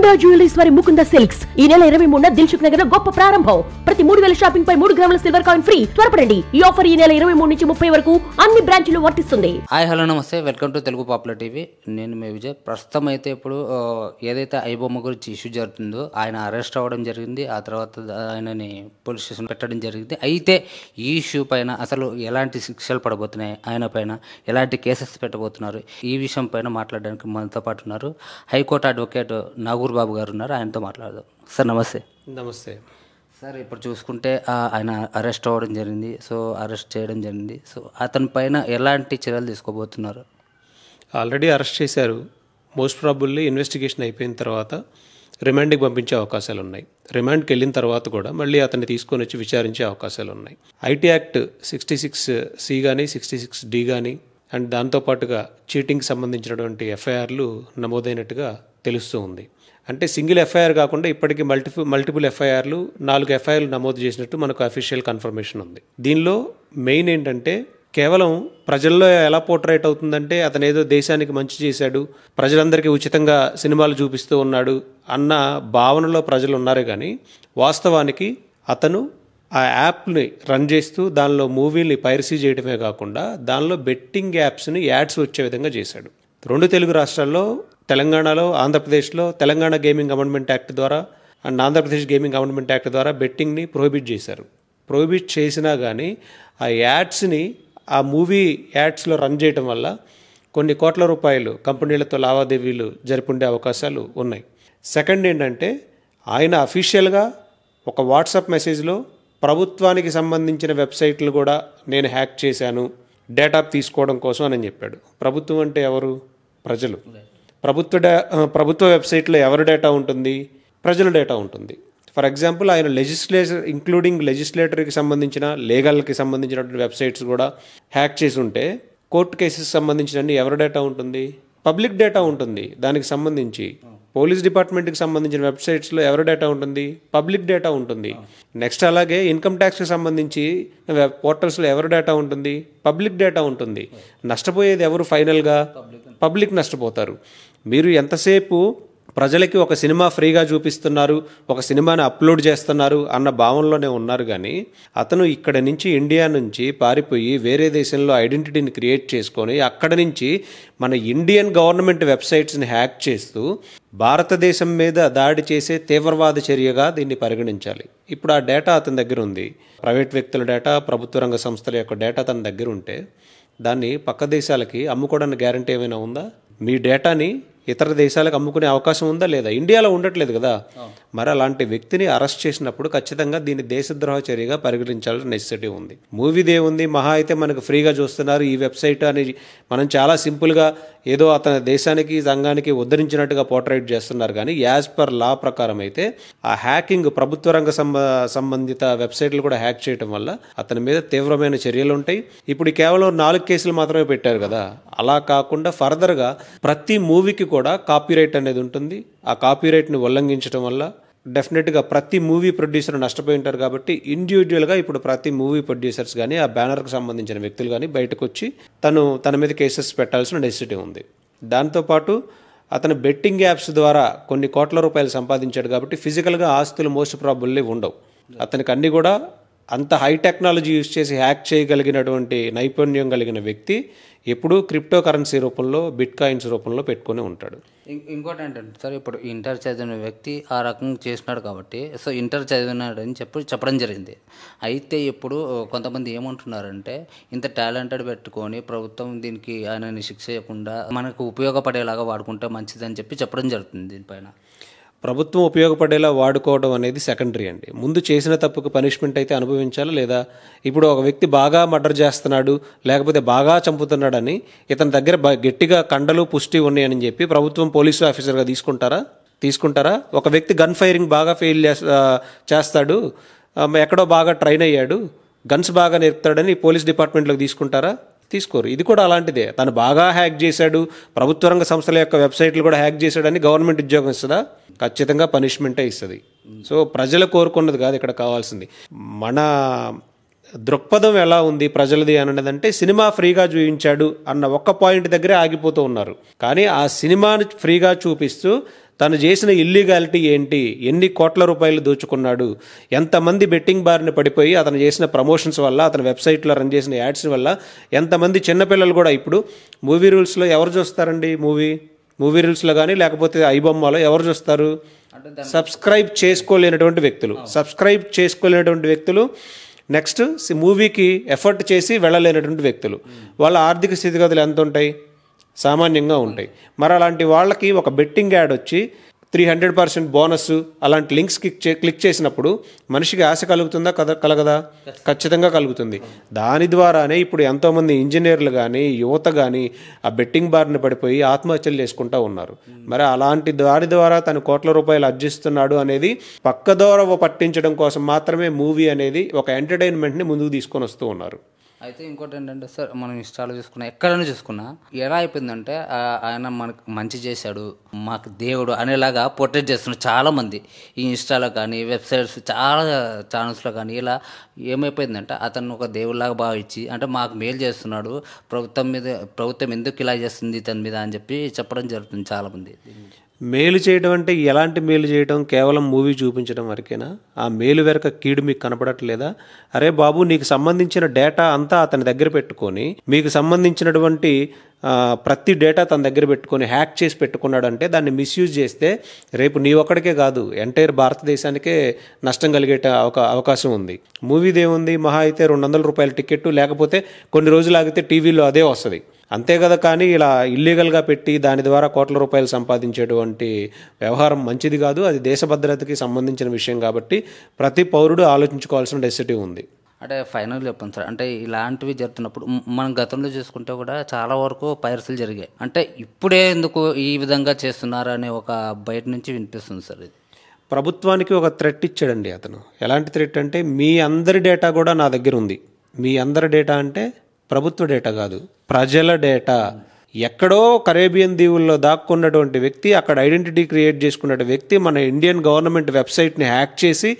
Mukunda jewelleries వారి Mukunda silks ఈ నెల 23న దిల్సుఖ్ నగర్ లో గొప్ప ప్రారంభం. ప్రతి 3000 షాపింగ్ పై 3 గ్రాముల సిల్వర్ కాయిన్ ఫ్రీ. త్వరపడండి, ఈ ఆఫర్ ఈ నెల 23 నుంచి 30 వరకు అన్ని బ్రాంచ్లు వర్తిస్తుంది. హాయ్ హలో నమస్తే, welcome to Telugu popular TV. నేను మీ విజయ్. ప్రస్తుతం అయితే ఇప్పుడు ఏదైతే ఐబొమ్మ గురించి ఇష్యూ జరుగుతుందో ఆయన అరెస్ట్ అవ్వడం జరిగింది. ఆ తర్వాత ఆయనని పోలీస్ స్టేషన్ పెట్టడం జరిగింది. అయితే ఈ ఇష్యూ పైన అసలు ఎలాంటి శిక్షలు పడబోతున్నాయి, ఆయన పైన ఎలాంటి కేసెస్ పెట్టబోతున్నారు, ఈ విషయం పైన మాట్లాడడానికి మనతో పాటు ఉన్నారు హైకోర్టు అడ్వకేట్ నాగూర్ బాబు గారు ఉన్నారు. ఆయనతో మాట్లాడదాం. సార్ నమస్తే. నమస్తే సార్, ఇప్పుడు చూసుకుంటే ఆయన అరెస్ట్ అవ్వడం జరిగింది. సో అరెస్ట్ చేయడం జరిగింది. సో అతని పైన ఎలాంటి చర్యలు తీసుకోబోతున్నారు? ఆల్రెడీ అరెస్ట్ చేశారు. మోస్ట్ ప్రాబుల్లీ ఇన్వెస్టిగేషన్ అయిపోయిన తర్వాత రిమాండ్కి పంపించే అవకాశాలు ఉన్నాయి. రిమాండ్కి వెళ్ళిన తర్వాత కూడా మళ్ళీ అతన్ని తీసుకొని వచ్చి విచారించే అవకాశాలు ఉన్నాయి. ఐటీ యాక్ట్ 66C కానీ 66D కానీ అండ్ దాంతోపాటుగా చీటింగ్కి సంబంధించినటువంటి ఎఫ్ఐఆర్లు నమోదైనట్టుగా తెలుస్తూ ఉంది. అంటే సింగిల్ ఎఫ్ఐఆర్ కాకుండా ఇప్పటికీ మల్టిపుల్ ఎఫ్ఐఆర్లు 4 ఎఫ్ఐఆర్లు నమోదు చేసినట్టు మనకు అఫీషియల్ కన్ఫర్మేషన్ ఉంది. దీనిలో మెయిన్ ఏంటంటే కేవలం ప్రజల్లో ఎలా పోర్ట్రేట్ అవుతుందంటే అతను ఏదో దేశానికి మంచి చేశాడు, ప్రజలందరికీ ఉచితంగా సినిమాలు చూపిస్తూ ఉన్నాడు అన్న భావనలో ప్రజలు ఉన్నారే కానీ వాస్తవానికి అతను ఆ యాప్ని రన్ చేస్తూ దానిలో మూవీని పైరసీ చేయడమే కాకుండా దానిలో బెట్టింగ్ యాప్స్ని యాడ్స్ వచ్చే విధంగా చేశాడు. 2 తెలుగు రాష్ట్రాల్లో, తెలంగాణలో, ఆంధ్రప్రదేశ్లో తెలంగాణ గేమింగ్ అమెండ్మెంట్ యాక్ట్ ద్వారా and Andhra Pradesh gaming amendment act ద్వారా బెట్టింగ్ని ప్రొహిబిట్ చేశారు. ప్రొహిబిట్ చేసినా కానీ ఆ యాడ్స్ని ఆ మూవీ యాడ్స్లో రన్ చేయడం వల్ల కొన్ని కోట్ల రూపాయలు కంపెనీలతో లావాదేవీలు జరుపుండే అవకాశాలు ఉన్నాయి. సెకండ్ ఏంటంటే ఆయన అఫీషియల్గా ఒక వాట్సాప్ మెసేజ్లో ప్రభుత్వానికి సంబంధించిన వెబ్సైట్లు కూడా నేను హ్యాక్ చేశాను డేటా తీసుకోవడం కోసం అని చెప్పాడు. ప్రభుత్వం అంటే ఎవరు? ప్రజలు. ప్రభుత్వ వెబ్సైట్లో ఎవరి డేటా ఉంటుంది? ప్రజల డేటా ఉంటుంది. ఫర్ ఎగ్జాంపుల్ ఆయన ఇంక్లూడింగ్ లెజిస్లేటర్కి సంబంధించిన, లీగల్కి సంబంధించినటువంటి వెబ్సైట్స్ కూడా హ్యాక్ చేసి ఉంటే కోర్టు కేసెస్ సంబంధించిన ఎవరి డేటా ఉంటుంది? పబ్లిక్ డేటా ఉంటుంది. దానికి సంబంధించి పోలీస్ డిపార్ట్మెంట్కి సంబంధించిన వెబ్సైట్స్లో ఎవరి డేటా ఉంటుంది? పబ్లిక్ డేటా ఉంటుంది. నెక్స్ట్ అలాగే ఇన్కమ్ ట్యాక్స్కి సంబంధించి పోర్టల్స్లో ఎవరి డేటా ఉంటుంది? పబ్లిక్ డేటా ఉంటుంది. నష్టపోయేది ఎవరు? ఫైనల్గా పబ్లిక్ నష్టపోతారు. మీరు ఎంతసేపు ప్రజలకి ఒక సినిమా ఫ్రీగా చూపిస్తున్నారు, ఒక సినిమాని అప్లోడ్ చేస్తున్నారు అన్న భావనలోనే ఉన్నారు కానీ అతను ఇక్కడ నుంచి, ఇండియా నుంచి పారిపోయి వేరే దేశంలో ఐడెంటిటీని క్రియేట్ చేసుకొని అక్కడ నుంచి మన ఇండియన్ గవర్నమెంట్ వెబ్సైట్స్ని హ్యాక్ చేస్తూ భారతదేశం మీద దాడి చేసే తీవ్రవాద చర్యగా దీన్ని పరిగణించాలి. ఇప్పుడు ఆ డేటా అతని దగ్గర ఉంది. ప్రైవేట్ వ్యక్తుల డేటా, ప్రభుత్వ రంగ సంస్థల యొక్క డేటా తన దగ్గర ఉంటే దాన్ని పక్క దేశాలకి అమ్ముకోవడానికి గ్యారంటీ ఏమైనా ఉందా? మీ డేటాని ఇతర దేశాలకు అమ్ముకునే అవకాశం ఉందా లేదా? ఇండియాలో ఉండట్లేదు కదా. మరి అలాంటి వ్యక్తిని అరెస్ట్ చేసినప్పుడు ఖచ్చితంగా దీన్ని దేశద్రోహ చర్యగా పరిగణించాల్సిన నెసెసిటీ ఉంది. మూవీదే ఉంది, మహా అయితే మనకు ఫ్రీగా చూస్తున్నారు ఈ వెబ్సైట్ అని మనం చాలా సింపుల్గా ఏదో అతని దేశానికి, సంఘానికి ఉద్ధరించినట్టుగా పోర్ట్రేట్ చేస్తున్నారు. కానీ యాజ్ పర్ లా ప్రకారం అయితే ఆ హ్యాకింగ్, ప్రభుత్వ రంగ సంబంధిత వెబ్సైట్లు కూడా హ్యాక్ చేయడం వల్ల అతని మీద తీవ్రమైన చర్యలు ఉంటాయి. ఇప్పుడు కేవలం 4 కేసులు మాత్రమే పెట్టారు కదా. అలా కాకుండా ఫర్దర్గా ప్రతి మూవీకి కూడా కాపీరైట్ అనేది ఉంటుంది. ఆ కాపీరైట్ని ఉల్లంఘించడం వల్ల డెఫినెట్గా ప్రతి మూవీ ప్రొడ్యూసర్ నష్టపోయి ఉంటారు. కాబట్టి ఇండివిజువల్గా ఇప్పుడు ప్రతి మూవీ ప్రొడ్యూసర్స్ కానీ, ఆ బ్యానర్కి సంబంధించిన వ్యక్తులు కానీ బయటకు వచ్చి తన మీద కేసెస్ పెట్టాల్సిన నెసెసిటీ ఉంది. దాంతోపాటు అతను బెట్టింగ్ యాప్స్ ద్వారా కొన్ని కోట్ల రూపాయలు సంపాదించాడు కాబట్టి ఫిజికల్గా ఆస్తులు మోస్ట్ ప్రాబుల్లీ ఉండవు. అతనికి అన్నీ కూడా అంత హై టెక్నాలజీ యూజ్ చేసి హ్యాక్ చేయగలిగినటువంటి నైపుణ్యం కలిగిన వ్యక్తి ఎప్పుడూ క్రిప్టో కరెన్సీ రూపంలో, బిట్ కాయిన్స్ రూపంలో పెట్టుకుని ఉంటాడు. ఇంకోటి ఏంటంటే సార్, ఇప్పుడు ఇంటర్ చదివిన వ్యక్తి ఆ రకంగా చేసినాడు కాబట్టి సో ఇంటర్ చదివినాడని చెప్పడం జరిగింది. అయితే ఇప్పుడు కొంతమంది ఏమంటున్నారంటే ఇంత టాలెంటెడ్ పెట్టుకొని ప్రభుత్వం దీనికి ఆయనని శిక్ష చేయకుండా మనకు ఉపయోగపడేలాగా వాడుకుంటే మంచిదని చెప్పడం జరుగుతుంది. దీనిపైన ప్రభుత్వం ఉపయోగపడేలా వాడుకోవడం అనేది సెకండరీ అండి. ముందు చేసిన తప్పుకు పనిష్మెంట్ అయితే అనుభవించాలా లేదా? ఇప్పుడు ఒక వ్యక్తి బాగా మర్డర్ చేస్తున్నాడు, లేకపోతే బాగా చంపుతున్నాడని ఇతని దగ్గర గట్టిగా కండలు, పుష్టి ఉన్నాయని చెప్పి ప్రభుత్వం పోలీసు ఆఫీసర్గా తీసుకుంటారా? ఒక వ్యక్తి గన్ ఫైరింగ్ బాగా చేస్తాడు, ఎక్కడో బాగా ట్రైన్ అయ్యాడు, గన్స్ బాగా నేర్పుతాడని పోలీస్ డిపార్ట్మెంట్లోకి తీసుకోరు. ఇది కూడా అలాంటిదే. తను బాగా హ్యాక్ చేశాడు, ప్రభుత్వ రంగ సంస్థల యొక్క వెబ్సైట్లు కూడా హ్యాక్ చేశాడని గవర్నమెంట్ ఉద్యోగం ఇస్తుందా? ఖచ్చితంగా పనిష్మెంటే ఇస్తుంది. సో ప్రజలు కోరుకున్నది కాదు ఇక్కడ కావాల్సింది. మన దృక్పథం ఎలా ఉంది ప్రజలది అన్నదంటే సినిమా ఫ్రీగా చూపించాడు అన్న ఒక్క పాయింట్ దగ్గరే ఆగిపోతూ ఉన్నారు. కానీ ఆ సినిమాని ఫ్రీగా చూపిస్తూ తను చేసిన ఇల్లీగాలిటీ ఏంటి, ఎన్ని కోట్ల రూపాయలు దోచుకున్నాడు, ఎంతమంది బెట్టింగ్ బారిన పడిపోయి అతను చేసిన ప్రమోషన్స్ వల్ల, అతని వెబ్సైట్లో రన్ చేసిన యాడ్స్ వల్ల ఎంతమంది చిన్నపిల్లలు కూడా ఇప్పుడు మూవీ రూల్స్లో ఎవరు చూస్తారండి, మూవీ రూల్స్లో కానీ లేకపోతే ఐబొమ్మలో ఎవరు చూస్తారు, సబ్స్క్రైబ్ చేసుకోలేనటువంటి వ్యక్తులు నెక్స్ట్ మూవీకి ఎఫర్ట్ చేసి వెళ్ళలేనటువంటి వ్యక్తులు, వాళ్ళ ఆర్థిక స్థితిగతులు ఎంత ఉంటాయి, సామాన్యంగా ఉంటాయి. మరి అలాంటి వాళ్ళకి ఒక బెట్టింగ్ యాడ్ వచ్చి 300% బోనస్ అలాంటి లింక్స్ క్లిక్ చేసినప్పుడు మనిషికి ఆశ కలుగుతుందా కలగదా? ఖచ్చితంగా కలుగుతుంది. దాని ద్వారానే ఇప్పుడు ఎంతోమంది ఇంజనీర్లు కానీ యువత కానీ ఆ బెట్టింగ్ బారిన పడిపోయి ఆత్మహత్యలు చేసుకుంటూ ఉన్నారు. మరి అలాంటి దాని ద్వారా తను కోట్ల రూపాయలు ఆర్జిస్తున్నాడు అనేది పక్కదోవ పట్టించడం కోసం మాత్రమే మూవీ అనేది ఒక ఎంటర్టైన్మెంట్ని ముందుకు తీసుకొని వస్తూ ఉన్నారు. అయితే ఇంకోటి ఏంటంటే సార్, మనం ఇన్స్టాలో చూసుకున్నా ఎక్కడైనా చూసుకున్నా ఎలా అయిపోయిందంటే ఆయన మనకు మంచి చేశాడు, మాకు దేవుడు అనేలాగా పోర్ట్రేట్ చేస్తున్నారు చాలామంది. ఈ ఇన్స్టాలో కానీ వెబ్సైట్స్ చాలా ఛానల్స్లో కానీ ఇలా ఏమైపోయిందంటే అతను ఒక దేవుడిలాగా భావించి, అంటే మాకు మేలు చేస్తున్నాడు, ప్రభుత్వం ఎందుకు ఇలా చేస్తుంది ఇతని మీద అని చెప్పి చెప్పడం జరుగుతుంది చాలామంది. మేలు చేయడం అంటే ఎలాంటి మేలు చేయడం? కేవలం మూవీ చూపించడం వరకేనా? ఆ మేలు వెనక కీడు మీకు కనపడట్లేదా? అరే బాబు, నీకు సంబంధించిన డేటా అంతా అతని దగ్గర పెట్టుకొని, మీకు సంబంధించినటువంటి ప్రతి డేటా తన దగ్గర పెట్టుకొని హ్యాక్ చేసి పెట్టుకున్నాడంటే దాన్ని మిస్యూజ్ చేస్తే రేపు నీ ఒక్కడికే కాదు, ఎంటైర్ భారతదేశానికే నష్టం కలిగే అవకాశం ఉంది. మూవీదేముంది, మహా అయితే 200 రూపాయల టికెట్, లేకపోతే కొన్ని రోజులు ఆగితే టీవీలో అదే వస్తుంది, అంతే కదా. కానీ ఇలా ఇల్లీగల్గా పెట్టి దాని ద్వారా కోట్ల రూపాయలు సంపాదించేటువంటి వ్యవహారం మంచిది కాదు. అది దేశ భద్రతకి సంబంధించిన విషయం కాబట్టి ప్రతి పౌరుడు ఆలోచించుకోవాల్సిన నెసెసిటీ ఉంది. అంటే ఫైనల్ చెప్పండి సార్, అంటే ఇలాంటివి జరుగుతున్నప్పుడు మనం గతంలో చూసుకుంటే కూడా చాలా వరకు పైరసీలు జరిగాయి. అంటే ఇప్పుడే ఎందుకు ఈ విధంగా చేస్తున్నారు అనే ఒక బయట నుంచి వినిపిస్తుంది సార్. ఇది ప్రభుత్వానికి ఒక థ్రెట్ ఇచ్చాడండి అతను. ఎలాంటి థ్రెట్ అంటే, మీ అందరి డేటా కూడా నా దగ్గర ఉంది. మీ అందరి డేటా అంటే ప్రభుత్వ డేటా కాదు, ప్రజల డేటా. ఎక్కడో కరేబియన్ దీవుల్లో దాక్కున్నటువంటి వ్యక్తి, అక్కడ ఐడెంటిటీ క్రియేట్ చేసుకున్న వ్యక్తి మన ఇండియన్ గవర్నమెంట్ వెబ్సైట్ని హ్యాక్ చేసి,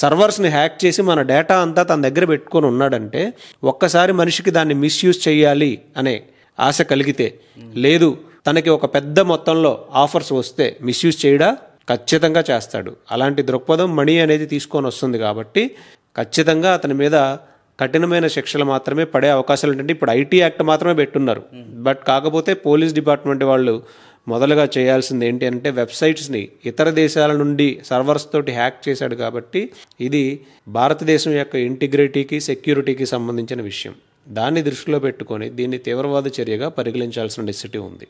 సర్వర్స్ని హ్యాక్ చేసి మన డేటా అంతా తన దగ్గర పెట్టుకొని ఉన్నాడంటే, ఒక్కసారి మనిషికి దాన్ని మిస్యూజ్ చేయాలి అనే ఆశ కలిగితే, లేదు తనకి ఒక పెద్ద మొత్తంలో ఆఫర్స్ వస్తే మిస్యూజ్ చేయడా? ఖచ్చితంగా చేస్తాడు. అలాంటి దృక్పథం మనీ అనేది తీసుకొని వస్తుంది కాబట్టి ఖచ్చితంగా అతని మీద కఠినమైన శిక్షలు మాత్రమే పడే అవకాశాలు ఉంటాయి. ఇప్పుడు ఐటీ యాక్ట్ మాత్రమే పెట్టున్నారు. బట్ కాకపోతే పోలీస్ డిపార్ట్మెంట్ వాళ్ళు మొదలుగా చేయాల్సింది ఏంటి అంటే, వెబ్సైట్స్ని ఇతర దేశాల నుండి సర్వర్స్ తోటి హ్యాక్ చేశాడు కాబట్టి ఇది భారతదేశం యొక్క ఇంటిగ్రిటీకి, సెక్యూరిటీకి సంబంధించిన విషయం. దాన్ని దృష్టిలో పెట్టుకొని దీన్ని తీవ్రవాద చర్యగా పరిగణించాల్సిన నెసెసిటీ ఉంది.